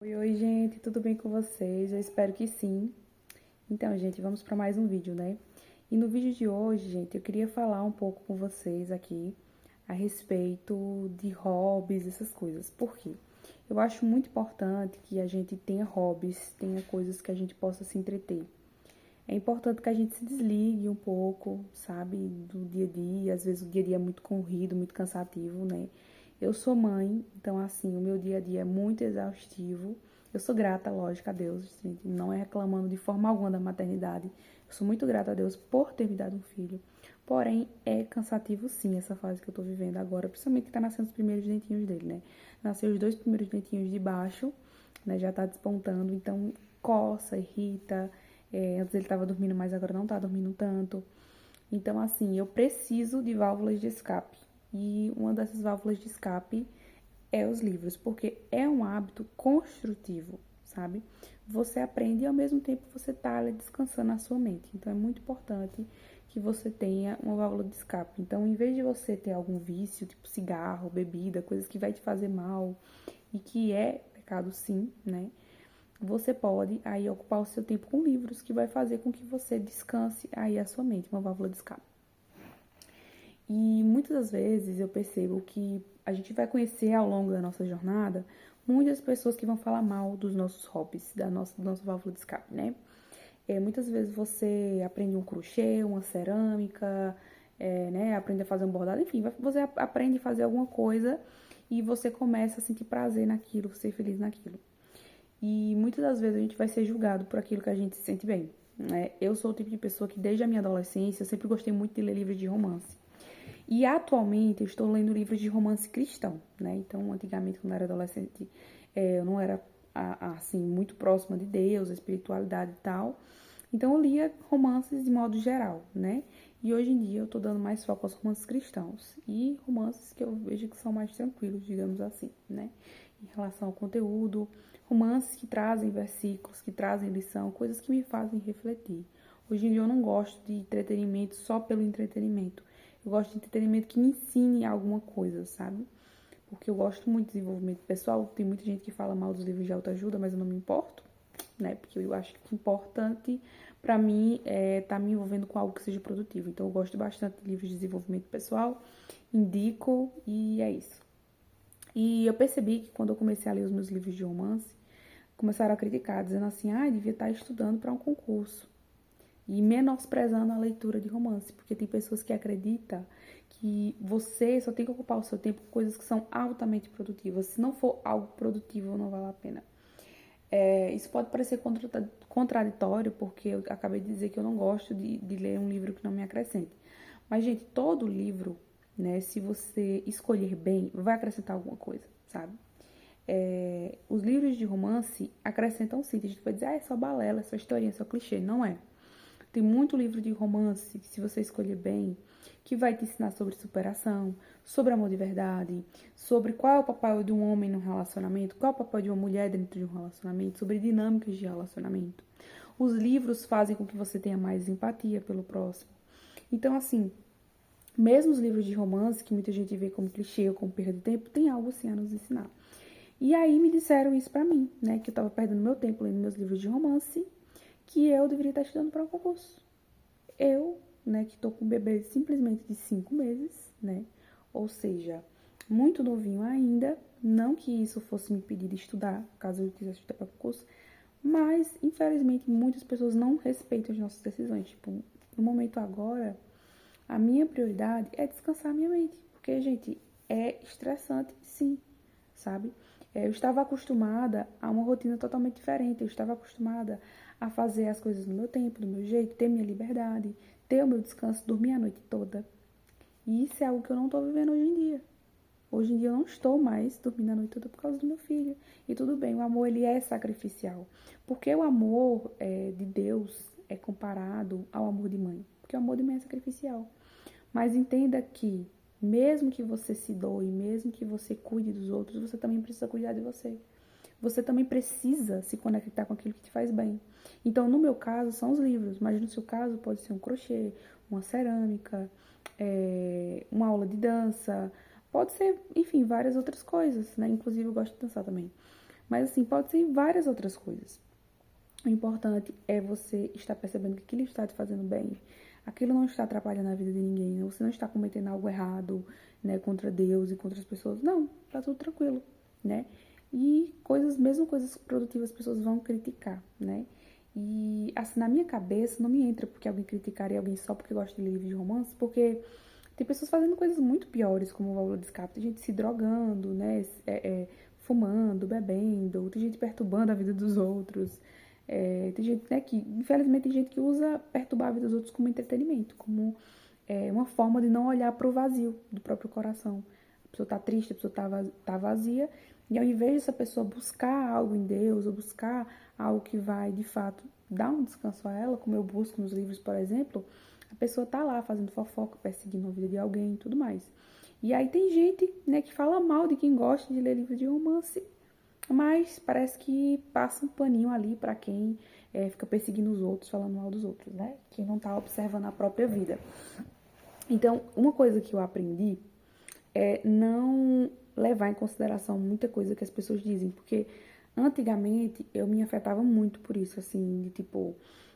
Oi, gente, tudo bem com vocês? Eu espero que sim. Então, gente, vamos para mais um vídeo, né? E no vídeo de hoje, gente, eu queria falar um pouco com vocês aqui a respeito de hobbies, essas coisas. Por quê? Eu acho muito importante que a gente tenha hobbies, tenha coisas que a gente possa se entreter. É importante que a gente se desligue um pouco, sabe, do dia a dia. Às vezes o dia a dia é muito corrido, muito cansativo, né? Eu sou mãe, então assim, o meu dia a dia é muito exaustivo. Eu sou grata, lógico, a Deus, gente, não é reclamando de forma alguma da maternidade. Eu sou muito grata a Deus por ter me dado um filho. Porém, é cansativo sim essa fase que eu tô vivendo agora, principalmente que tá nascendo os primeiros dentinhos dele, né? Nasceu os dois primeiros dentinhos de baixo, né? Já tá despontando, então coça, irrita. Antes ele tava dormindo, mas agora não tá dormindo tanto. Então, assim, eu preciso de válvulas de escape. E uma dessas válvulas de escape é os livros, porque é um hábito construtivo, sabe? Você aprende e ao mesmo tempo você tá ali descansando a sua mente. Então, é muito importante que você tenha uma válvula de escape. Então, em vez de você ter algum vício, tipo cigarro, bebida, coisas que vai te fazer mal e que é pecado sim, né? Você pode aí ocupar o seu tempo com livros, que vai fazer com que você descanse aí a sua mente, uma válvula de escape. E muitas das vezes eu percebo que a gente vai conhecer ao longo da nossa jornada muitas pessoas que vão falar mal dos nossos hobbies, do nosso válvula de escape, né? Muitas vezes você aprende um crochê, uma cerâmica, né? Aprende a fazer um bordado, enfim, você aprende a fazer alguma coisa e você começa a sentir prazer naquilo, ser feliz naquilo. E muitas das vezes a gente vai ser julgado por aquilo que a gente se sente bem, né? Eu sou o tipo de pessoa que desde a minha adolescência eu sempre gostei muito de ler livros de romance. E atualmente eu estou lendo livros de romance cristão, né? Então, antigamente, quando eu era adolescente, eu não era, assim, muito próxima de Deus, a espiritualidade e tal. Então, eu lia romances de modo geral, né? E hoje em dia eu tô dando mais foco aos romances cristãos. E romances que eu vejo que são mais tranquilos, digamos assim, né? Em relação ao conteúdo, romances que trazem versículos, que trazem lição, coisas que me fazem refletir. Hoje em dia eu não gosto de entretenimento só pelo entretenimento. Eu gosto de entretenimento que me ensine alguma coisa, sabe? Porque eu gosto muito de desenvolvimento pessoal. Tem muita gente que fala mal dos livros de autoajuda, mas eu não me importo, né? Porque eu acho que o importante pra mim é estar me envolvendo com algo que seja produtivo. Então eu gosto bastante de livros de desenvolvimento pessoal, indico e é isso. E eu percebi que quando eu comecei a ler os meus livros de romance, começaram a criticar, dizendo assim, devia estar estudando para um concurso. E menosprezando a leitura de romance, porque tem pessoas que acreditam que você só tem que ocupar o seu tempo com coisas que são altamente produtivas. Se não for algo produtivo, não vale a pena. Isso pode parecer contraditório, porque eu acabei de dizer que eu não gosto de ler um livro que não me acrescente. Mas, gente, todo livro, né, se você escolher bem, vai acrescentar alguma coisa, sabe? Os livros de romance acrescentam sim. A gente vai dizer, é só balela, é só historinha, é só clichê. Não é. Tem muito livro de romance, se você escolher bem, que vai te ensinar sobre superação, sobre amor de verdade, sobre qual é o papel de um homem no relacionamento, qual é o papel de uma mulher dentro de um relacionamento, sobre dinâmicas de relacionamento. Os livros fazem com que você tenha mais empatia pelo próximo. Então, assim, mesmo os livros de romance, que muita gente vê como clichê ou como perda de tempo, tem algo assim a nos ensinar. E aí me disseram isso pra mim, né, que eu tava perdendo meu tempo lendo meus livros de romance, que eu deveria estar estudando para um concurso. Eu, né, que tô com um bebê simplesmente de 5 meses, né, ou seja, muito novinho ainda, não que isso fosse me impedir de estudar, caso eu quisesse estudar para concurso, mas, infelizmente, muitas pessoas não respeitam as nossas decisões. Tipo, no momento agora, a minha prioridade é descansar a minha mente, porque, gente, é estressante, sim, sabe? Eu estava acostumada a uma rotina totalmente diferente. Eu estava acostumada a fazer as coisas no meu tempo, do meu jeito, ter minha liberdade, ter o meu descanso, dormir a noite toda. E isso é algo que eu não estou vivendo hoje em dia. Hoje em dia eu não estou mais dormindo a noite toda por causa do meu filho. E tudo bem, o amor ele é sacrificial. Porque o amor de Deus é comparado ao amor de mãe. Porque o amor de mãe é sacrificial. Mas entenda que, mesmo que você se doe, mesmo que você cuide dos outros, você também precisa cuidar de você. Você também precisa se conectar com aquilo que te faz bem. Então, no meu caso, são os livros, mas no seu caso pode ser um crochê, uma cerâmica, uma aula de dança, pode ser, enfim, várias outras coisas, né? Inclusive, eu gosto de dançar também. Mas assim, pode ser em várias outras coisas. O importante é você estar percebendo que aquilo está te fazendo bem. Aquilo não está atrapalhando a vida de ninguém. Né? Você não está cometendo algo errado, né, contra Deus e contra as pessoas. Não, tá tudo tranquilo, né? E coisas, mesmo coisas produtivas, as pessoas vão criticar, né? E assim, na minha cabeça, não me entra porque alguém criticaria alguém só porque gosta de livros de romance, porque tem pessoas fazendo coisas muito piores, como o valor de escape. Tem gente se drogando, né? Fumando, bebendo, tem gente perturbando a vida dos outros. Tem gente, né, que, infelizmente, tem gente que usa perturbar a vida dos outros como entretenimento, como uma forma de não olhar para o vazio do próprio coração. A pessoa tá triste, a pessoa tá vazia, e ao invés dessa pessoa buscar algo em Deus, ou buscar algo que vai, de fato, dar um descanso a ela, como eu busco nos livros, por exemplo, a pessoa tá lá fazendo fofoca, perseguindo a vida de alguém e tudo mais. E aí tem gente, né, que fala mal de quem gosta de ler livros de romance, mas parece que passa um paninho ali pra quem fica perseguindo os outros, falando mal dos outros, né? Quem não tá observando a própria vida. Então, uma coisa que eu aprendi é não levar em consideração muita coisa que as pessoas dizem, porque antigamente eu me afetava muito por isso, assim, de tipo,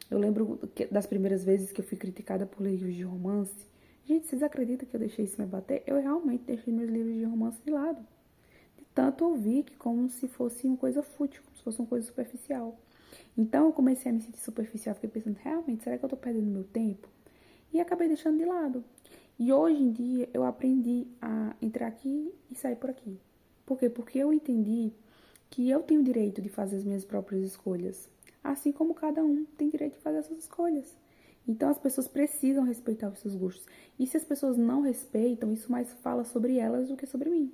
eu lembro das primeiras vezes que eu fui criticada por livros de romance. Gente, vocês acreditam que eu deixei isso me bater? Eu realmente deixei meus livros de romance de lado. De tanto ouvir que como se fosse uma coisa fútil, como se fosse uma coisa superficial. Então eu comecei a me sentir superficial, fiquei pensando, realmente, será que eu tô perdendo meu tempo? E acabei deixando de lado. E hoje em dia eu aprendi a entrar aqui e sair por aqui. Por quê? Porque eu entendi que eu tenho o direito de fazer as minhas próprias escolhas. Assim como cada um tem direito de fazer as suas escolhas. Então as pessoas precisam respeitar os seus gostos. E se as pessoas não respeitam, isso mais fala sobre elas do que sobre mim.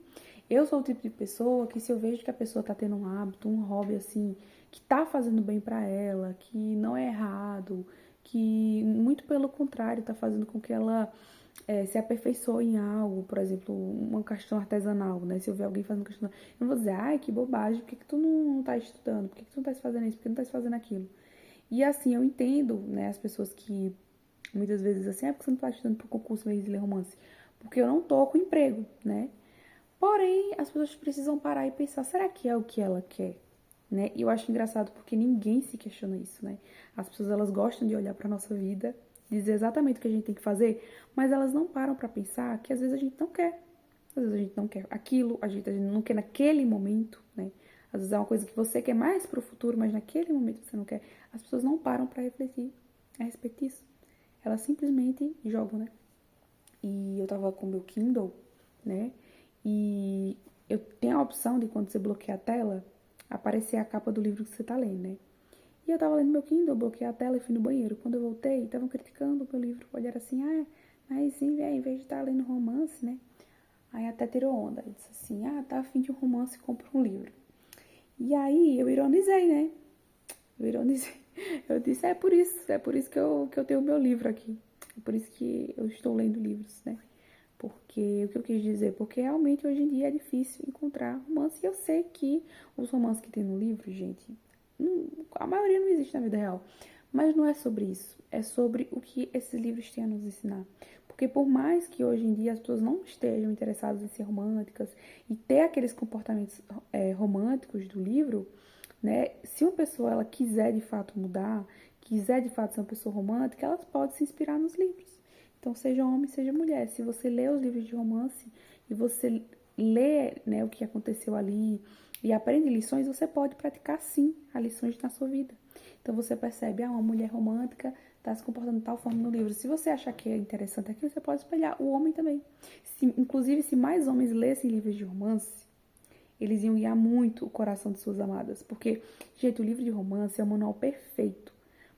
Eu sou o tipo de pessoa que se eu vejo que a pessoa tá tendo um hábito, um hobby assim, que tá fazendo bem pra ela, que não é errado, que muito pelo contrário tá fazendo com que ela se aperfeiçoe em algo, por exemplo, uma questão artesanal, né? Se eu ver alguém fazendo questão, eu não vou dizer, ai, que bobagem, por que tu não tá estudando? Por que tu não tá fazendo isso? Por que não tá fazendo aquilo? E assim, eu entendo, né, as pessoas que muitas vezes assim, porque você não tá estudando pro concurso de ler romance? Porque eu não tô com emprego, né? Porém, as pessoas precisam parar e pensar, será que é o que ela quer? Né? E eu acho engraçado porque ninguém se questiona isso, né? As pessoas, elas gostam de olhar para nossa vida, dizer exatamente o que a gente tem que fazer, mas elas não param para pensar que às vezes a gente não quer. Às vezes a gente não quer aquilo, a gente não quer naquele momento, né? Às vezes é uma coisa que você quer mais pro futuro, mas naquele momento você não quer. As pessoas não param para refletir a respeito disso. Elas simplesmente jogam, né? E eu tava com o meu Kindle, né? E eu tenho a opção de quando você bloqueia a tela, aparecer a capa do livro que você tá lendo, né? E eu tava lendo meu Kindle, bloqueei a tela e fui no banheiro. Quando eu voltei, estavam criticando o meu livro. Olharam assim, mas sim, em vez de estar lendo romance, né? Aí até tirou onda. Eu disse assim, tá afim de um romance, compra um livro. E aí eu ironizei, né? Eu ironizei. Eu disse, é por isso que eu tenho o meu livro aqui. É por isso que eu estou lendo livros, né? Porque, o que eu quis dizer? Porque realmente hoje em dia é difícil encontrar romance. E eu sei que os romances que tem no livro, gente, a maioria não existe na vida real. Mas não é sobre isso. É sobre o que esses livros têm a nos ensinar. Porque por mais que hoje em dia as pessoas não estejam interessadas em ser românticas e ter aqueles comportamentos românticos do livro, né? Se uma pessoa ela quiser de fato mudar, quiser de fato ser uma pessoa romântica, ela pode se inspirar nos livros. Então, seja homem, seja mulher. Se você lê os livros de romance e você lê, né, o que aconteceu ali e aprende lições, você pode praticar sim as lições na sua vida. Então você percebe, uma mulher romântica está se comportando de tal forma no livro. Se você achar que é interessante aquilo, você pode espelhar. O homem também. Inclusive, se mais homens lessem livros de romance, eles iam guiar muito o coração de suas amadas. Porque, gente, o livro de romance é o manual perfeito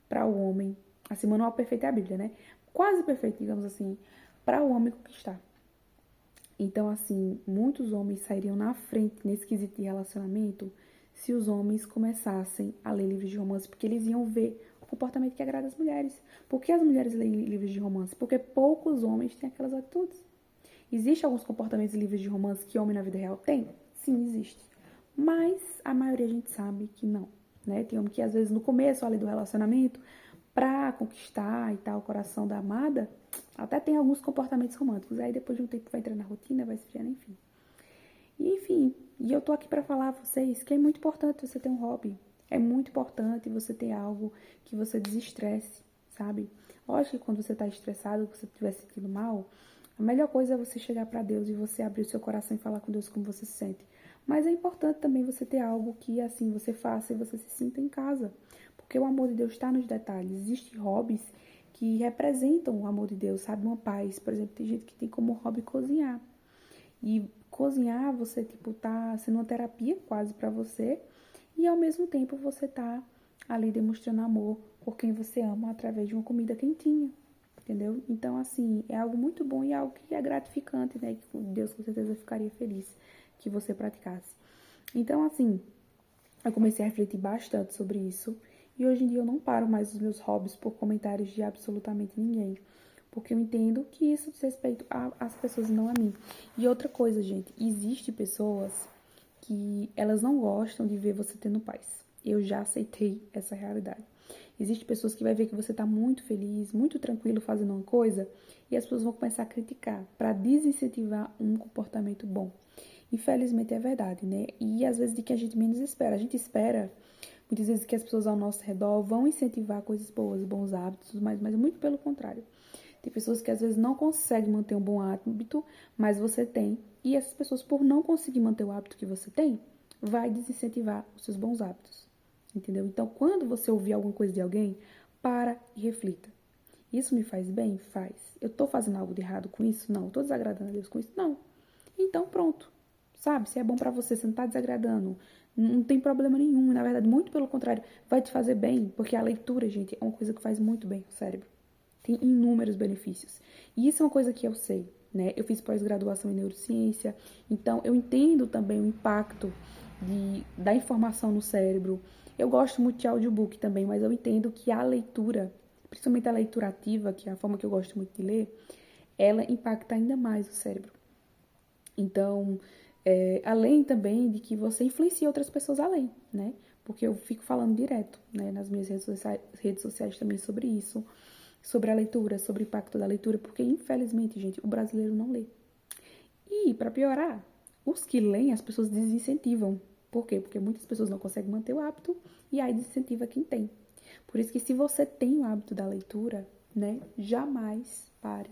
para o homem. Assim, o manual perfeito é a Bíblia, né? Quase perfeito, digamos assim, para o homem conquistar. Então, assim, muitos homens sairiam na frente nesse quesito de relacionamento se os homens começassem a ler livros de romance, porque eles iam ver o comportamento que agrada as mulheres. Por que as mulheres leem livros de romance? Porque poucos homens têm aquelas atitudes. Existem alguns comportamentos em livros de romance que homem na vida real tem? Sim, existe. Mas a maioria a gente sabe que não, né? Tem homem que às vezes no começo ali do relacionamento, pra conquistar e tal o coração da amada, até tem alguns comportamentos românticos. Aí depois de um tempo vai entrar na rotina, vai esfriando, enfim. E enfim, e eu tô aqui para falar a vocês que é muito importante você ter um hobby. É muito importante você ter algo que você desestresse, sabe? Lógico que quando você tá estressado, que você estiver se sentindo mal, a melhor coisa é você chegar para Deus e você abrir o seu coração e falar com Deus como você se sente. Mas é importante também você ter algo que assim você faça e você se sinta em casa. Porque o amor de Deus está nos detalhes. Existem hobbies que representam o amor de Deus, sabe? Uma paz. Por exemplo, tem gente que tem como hobby cozinhar. E cozinhar, você, tipo, tá sendo uma terapia quase pra você. E ao mesmo tempo você tá ali demonstrando amor por quem você ama através de uma comida quentinha. Entendeu? Então, assim, é algo muito bom e algo que é gratificante, né? Que Deus com certeza ficaria feliz que você praticasse. Então, assim, eu comecei a refletir bastante sobre isso. E hoje em dia eu não paro mais os meus hobbies por comentários de absolutamente ninguém. Porque eu entendo que isso diz respeito às pessoas e não a mim. E outra coisa, gente, existe pessoas que elas não gostam de ver você tendo paz. Eu já aceitei essa realidade. Existem pessoas que vai ver que você tá muito feliz, muito tranquilo fazendo uma coisa, e as pessoas vão começar a criticar para desincentivar um comportamento bom. Infelizmente é verdade, né? E às vezes de que a gente menos espera. A gente espera muitas vezes que as pessoas ao nosso redor vão incentivar coisas boas, bons hábitos, mas muito pelo contrário. Tem pessoas que às vezes não conseguem manter um bom hábito, mas você tem. E essas pessoas, por não conseguir manter o hábito que você tem, vai desincentivar os seus bons hábitos. Entendeu? Então, quando você ouvir alguma coisa de alguém, para e reflita. Isso me faz bem? Faz. Eu tô fazendo algo de errado com isso? Não. Tô desagradando a Deus com isso? Não. Então, pronto. Sabe? Se é bom pra você não tá desagradando, não tem problema nenhum. Na verdade, muito pelo contrário, vai te fazer bem, porque a leitura, gente, é uma coisa que faz muito bem ao cérebro. Tem inúmeros benefícios. E isso é uma coisa que eu sei, né? Eu fiz pós-graduação em neurociência, então eu entendo também o impacto da informação no cérebro. Eu gosto muito de audiobook também, mas eu entendo que a leitura, principalmente a leitura ativa, que é a forma que eu gosto muito de ler, ela impacta ainda mais o cérebro. Então, além também de que você influencia outras pessoas além, né? Porque eu fico falando direto, né, nas minhas redes sociais também sobre isso, sobre a leitura, sobre o impacto da leitura, porque infelizmente, gente, o brasileiro não lê. E, para piorar, os que leem, as pessoas desincentivam. Por quê? Porque muitas pessoas não conseguem manter o hábito e aí desincentiva quem tem. Por isso que se você tem o hábito da leitura, né, jamais pare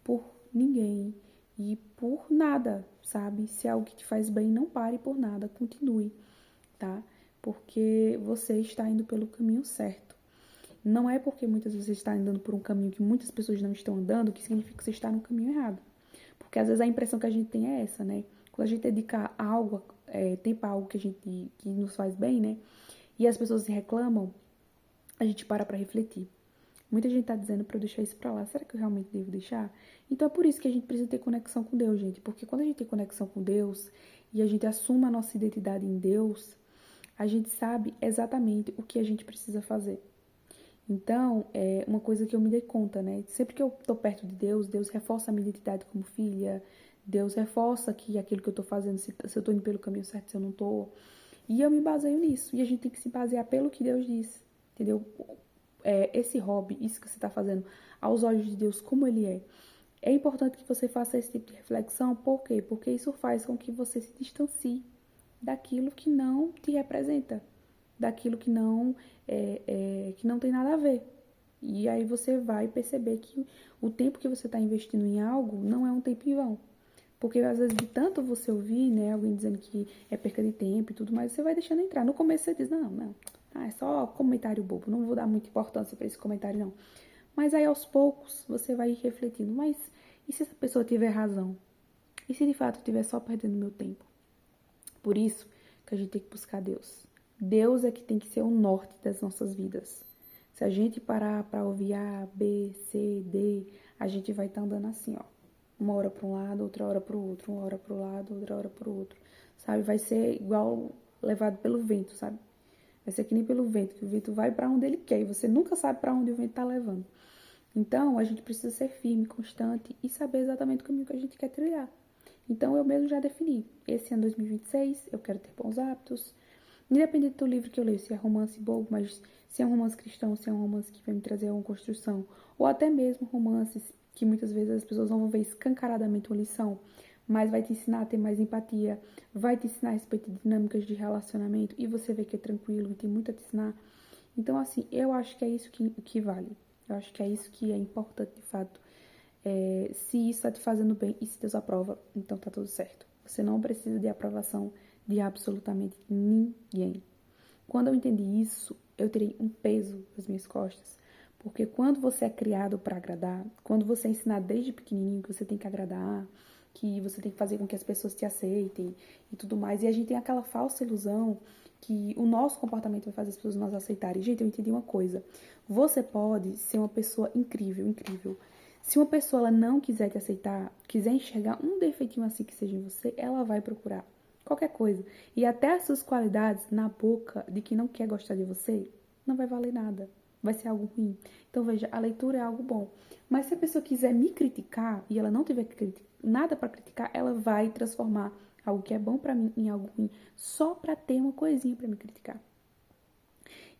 por ninguém e por nada, sabe? Se é algo que te faz bem, não pare por nada, continue, tá? Porque você está indo pelo caminho certo. Não é porque muitas vezes você está andando por um caminho que muitas pessoas não estão andando que significa que você está no caminho errado. Porque às vezes a impressão que a gente tem é essa, né? Quando a gente dedica algo, tempo a algo que nos faz bem, né? E as pessoas reclamam, a gente para refletir. Muita gente tá dizendo pra eu deixar isso pra lá. Será que eu realmente devo deixar? Então é por isso que a gente precisa ter conexão com Deus, gente. Porque quando a gente tem conexão com Deus e a gente assume a nossa identidade em Deus, a gente sabe exatamente o que a gente precisa fazer. Então, é uma coisa que eu me dei conta, né? Sempre que eu tô perto de Deus, Deus reforça a minha identidade como filha, Deus reforça que aquilo que eu tô fazendo, se eu tô indo pelo caminho certo, se eu não tô. E eu me baseio nisso. E a gente tem que se basear pelo que Deus diz, entendeu? Esse hobby, isso que você tá fazendo, aos olhos de Deus, como ele é. É importante que você faça esse tipo de reflexão, por quê? Porque isso faz com que você se distancie daquilo que não te representa, daquilo que não tem nada a ver. E aí você vai perceber que o tempo que você está investindo em algo não é um tempo em vão. Porque às vezes de tanto você ouvir, né, alguém dizendo que é perca de tempo e tudo mais, você vai deixando entrar. No começo você diz, não, é só comentário bobo, não vou dar muita importância para esse comentário não. Mas aí aos poucos você vai refletindo, mas e se essa pessoa tiver razão? E se de fato eu estiver só perdendo meu tempo? Por isso que a gente tem que buscar Deus. Deus é que tem que ser o norte das nossas vidas. Se a gente parar para ouvir A, B, C, D, a gente vai estar andando assim, ó. Uma hora para um lado, outra hora para o outro, uma hora para o lado, outra hora para o outro, sabe? Vai ser igual levado pelo vento, sabe? Vai ser que nem pelo vento, que o vento vai para onde ele quer e você nunca sabe para onde o vento está levando. Então, a gente precisa ser firme, constante e saber exatamente o caminho que a gente quer trilhar. Então, eu mesmo já defini. Esse ano 2026, eu quero ter bons hábitos. Independente do livro que eu leio, se é romance bobo, mas se é um romance cristão, se é um romance que vai me trazer alguma construção, ou até mesmo romances que muitas vezes as pessoas não vão ver escancaradamente uma lição, mas vai te ensinar a ter mais empatia, vai te ensinar a respeito de dinâmicas de relacionamento, e você vê que é tranquilo e tem muito a te ensinar. Então, assim, eu acho que é isso que vale. Eu acho que é isso que é importante, de fato. Se isso está te fazendo bem e se Deus aprova, então tá tudo certo. Você não precisa de aprovação de absolutamente ninguém. Quando eu entendi isso, eu tirei um peso das minhas costas. Porque quando você é criado para agradar, quando você é ensinado desde pequenininho que você tem que agradar, que você tem que fazer com que as pessoas te aceitem e tudo mais, e a gente tem aquela falsa ilusão que o nosso comportamento vai fazer as pessoas nos aceitarem. Gente, eu entendi uma coisa. Você pode ser uma pessoa incrível, incrível. Se uma pessoa ela não quiser te aceitar, quiser enxergar um defeitinho assim que seja em você, ela vai procurar qualquer coisa. E até as suas qualidades na boca de quem não quer gostar de você, não vai valer nada. Vai ser algo ruim. Então, veja, a leitura é algo bom. Mas se a pessoa quiser me criticar e ela não tiver nada para criticar, ela vai transformar algo que é bom para mim em algo ruim, só para ter uma coisinha para me criticar.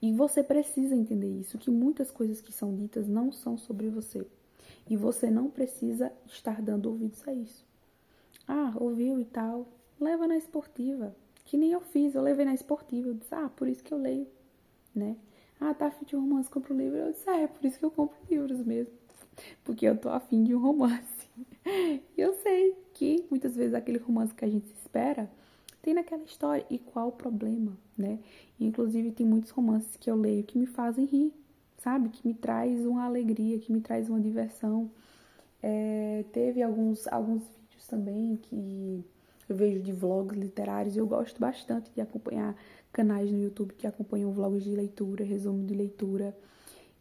E você precisa entender isso, que muitas coisas que são ditas não são sobre você. E você não precisa estar dando ouvidos a isso. Ah, ouviu e tal, leva na esportiva. Que nem eu fiz, eu levei na esportiva. Eu disse, por isso que eu leio, né? Tá afim de um romance, compra um livro. Eu disse, é por isso que eu compro livros mesmo. Porque eu tô afim de um romance. E eu sei que muitas vezes aquele romance que a gente espera tem naquela história. E qual o problema, né? Inclusive tem muitos romances que eu leio que me fazem rir, sabe? Que me traz uma alegria, que me traz uma diversão. Teve alguns vídeos também que eu vejo de vlogs literários e eu gosto bastante de acompanhar canais no YouTube que acompanham vlogs de leitura, resumo de leitura.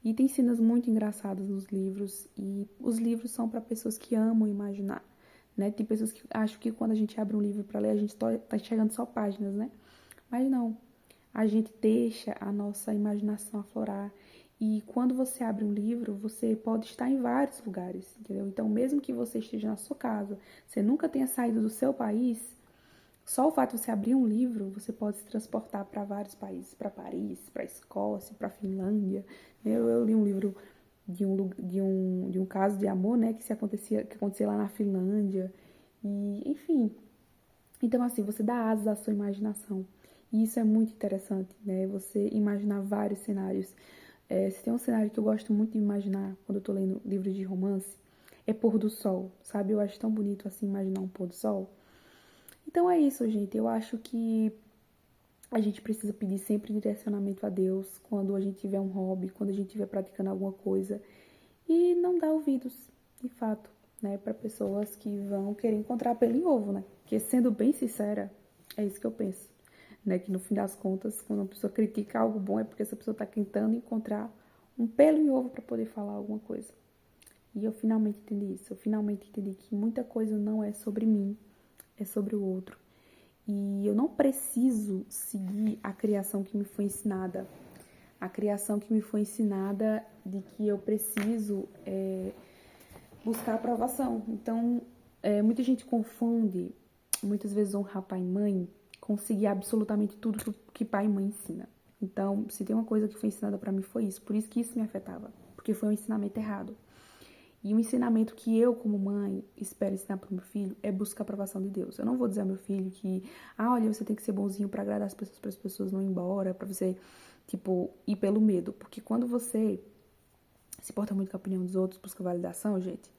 E tem cenas muito engraçadas nos livros e os livros são para pessoas que amam imaginar, né? Tem pessoas que acham que quando a gente abre um livro para ler, a gente tá enxergando só páginas, né? Mas não. A gente deixa a nossa imaginação aflorar. E quando você abre um livro, você pode estar em vários lugares, entendeu? Então, mesmo que você esteja na sua casa, você nunca tenha saído do seu país, só o fato de você abrir um livro, você pode se transportar para vários países, para Paris, para Escócia, para Finlândia. Eu li um livro de um caso de amor, né, que acontecia lá na Finlândia. E, enfim. Então, assim, você dá asas à sua imaginação. E isso é muito interessante, né? Você imaginar vários cenários. Se tem um cenário que eu gosto muito de imaginar quando eu tô lendo livros de romance, é pôr do sol, sabe? Eu acho tão bonito, assim, imaginar um pôr do sol. Então é isso, gente. Eu acho que a gente precisa pedir sempre direcionamento a Deus quando a gente tiver um hobby, quando a gente estiver praticando alguma coisa. E não dar ouvidos, de fato, né? Para pessoas que vão querer encontrar pelo em ovo, né? Porque, sendo bem sincera, é isso que eu penso. Né? Que no fim das contas, quando uma pessoa critica algo bom, é porque essa pessoa está tentando encontrar um pelo em ovo para poder falar alguma coisa. E eu finalmente entendi isso. Eu finalmente entendi que muita coisa não é sobre mim, é sobre o outro. E eu não preciso seguir a criação que me foi ensinada. A criação que me foi ensinada de que eu preciso buscar aprovação. Então, muita gente confunde, muitas vezes, honrar pai e mãe com seguir absolutamente tudo que pai e mãe ensina. Então, se tem uma coisa que foi ensinada pra mim, foi isso. Por isso que isso me afetava. Porque foi um ensinamento errado. E o ensinamento que eu, como mãe, espero ensinar para o meu filho é buscar a aprovação de Deus. Eu não vou dizer ao meu filho que, olha, você tem que ser bonzinho para agradar as pessoas, para as pessoas não ir embora, para você, tipo, ir pelo medo. Porque quando você se porta muito com a opinião dos outros, busca validação, gente,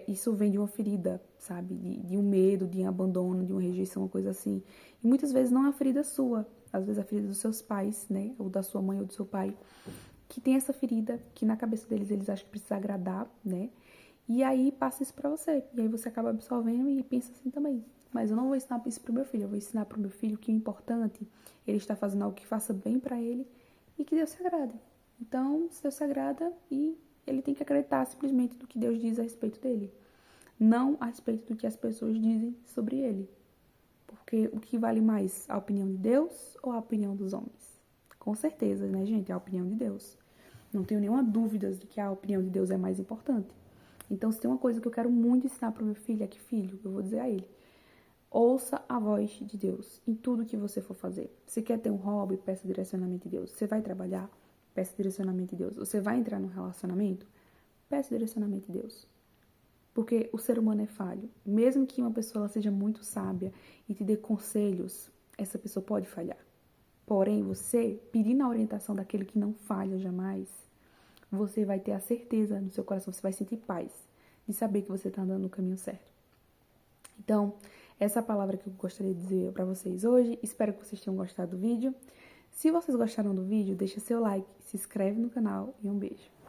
isso vem de uma ferida, sabe? De um medo, de um abandono, de uma rejeição, uma coisa assim. E muitas vezes não é a ferida sua, às vezes é a ferida dos seus pais, né? Ou da sua mãe ou do seu pai, que tem essa ferida, que na cabeça deles eles acham que precisa agradar, né? E aí passa isso pra você. E aí você acaba absorvendo e pensa assim também. Mas eu não vou ensinar isso pro meu filho. Eu vou ensinar pro meu filho que o importante é ele estar fazendo algo que faça bem pra ele e que Deus se agrade. Então, se Deus se agrada, e ele tem que acreditar simplesmente do que Deus diz a respeito dele. Não a respeito do que as pessoas dizem sobre ele. Porque o que vale mais, a opinião de Deus ou a opinião dos homens? Com certeza, né, gente? É a opinião de Deus. Não tenho nenhuma dúvida de que a opinião de Deus é mais importante. Então, se tem uma coisa que eu quero muito ensinar para o meu filho, é que, filho, eu vou dizer a ele, ouça a voz de Deus em tudo que você for fazer. Você quer ter um hobby, peça direcionamento de Deus. Você vai trabalhar, peça direcionamento de Deus. Você vai entrar num relacionamento, peça direcionamento de Deus. Porque o ser humano é falho. Mesmo que uma pessoa ela seja muito sábia e te dê conselhos, essa pessoa pode falhar. Porém, você, pedindo a orientação daquele que não falha jamais, você vai ter a certeza no seu coração, você vai sentir paz de saber que você está andando no caminho certo. Então, essa é a palavra que eu gostaria de dizer para vocês hoje. Espero que vocês tenham gostado do vídeo. Se vocês gostaram do vídeo, deixa seu like, se inscreve no canal e um beijo.